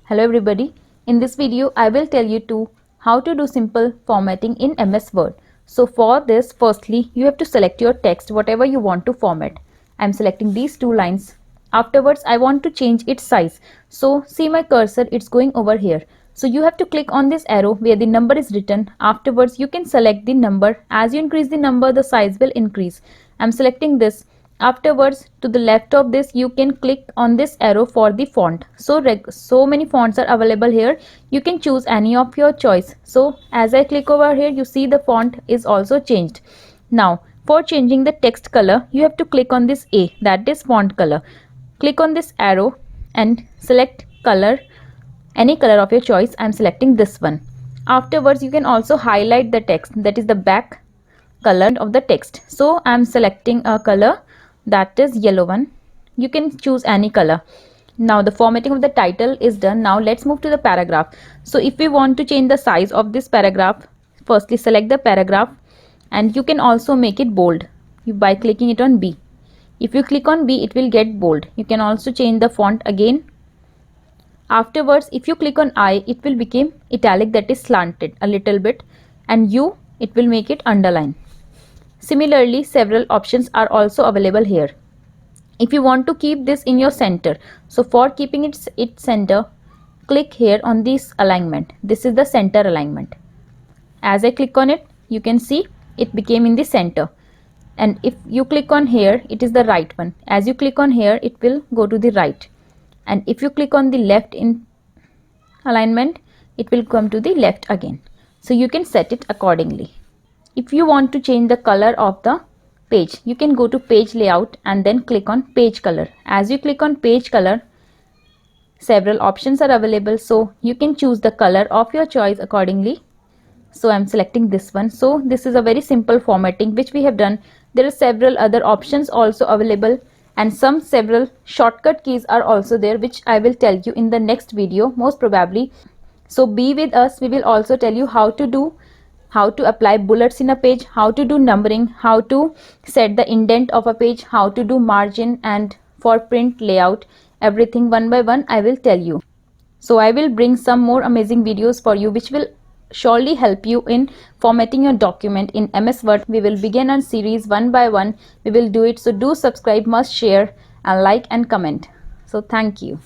Hello everybody. In this video I will tell you how to do simple formatting in MS Word. So for this, firstly you have to select your text, whatever you want to format. I am selecting these two lines. Afterwards I want to change its size. So see my cursor, it's going over here. So you have to click on this arrow where the number is written. Afterwards you can select the number. As you increase the number, the size will increase. I am selecting this. Afterwards, to the left of this you can click on this arrow for the font. So many fonts are available here. You can choose any of your choice. So as I click over here, you see the font is also changed. Now for changing the text color, you have to click on this A, that is font color. Click on this arrow and select color, any color of your choice. I am selecting this one. Afterwards you can also highlight the text, that is the back color of the text. So I am selecting a color, that is yellow one. You can choose any color. Now the formatting of the title is done. Now let's move to the paragraph. So if we want to change the size of this paragraph, firstly select the paragraph and you can also make it bold by clicking it on B. If you click on B, it will get bold. You can also change the font again. Afterwards, if you click on I, it will become italic, that is slanted a little bit, and U, it will make it underline. Similarly, several options are also available here. If you want to keep this in your center, so for keeping its center, click here on this alignment. This is the center alignment. As I click on it, you can see it became in the center. And if you click on here, it is the right one. As you click on here, it will go to the right. And if you click on the left in alignment, it will come to the left again. So you can set it accordingly. If you want to change the color of the page, you can go to page layout and then click on page color. As you click on page color, several options are available, so you can choose the color of your choice accordingly. So I'm selecting this one. So this is a very simple formatting which we have done. There are several other options also available, and several shortcut keys are also there, which I will tell you in the next video most probably. So be with us. We will also tell you how to apply bullets in a page, how to do numbering, how to set the indent of a page, how to do margin, and for print layout, everything one by one I will tell you. So I will bring some more amazing videos for you which will surely help you in formatting your document in MS Word. We will begin our series one by one. We will do it. So do subscribe, must share and like and comment. So thank you.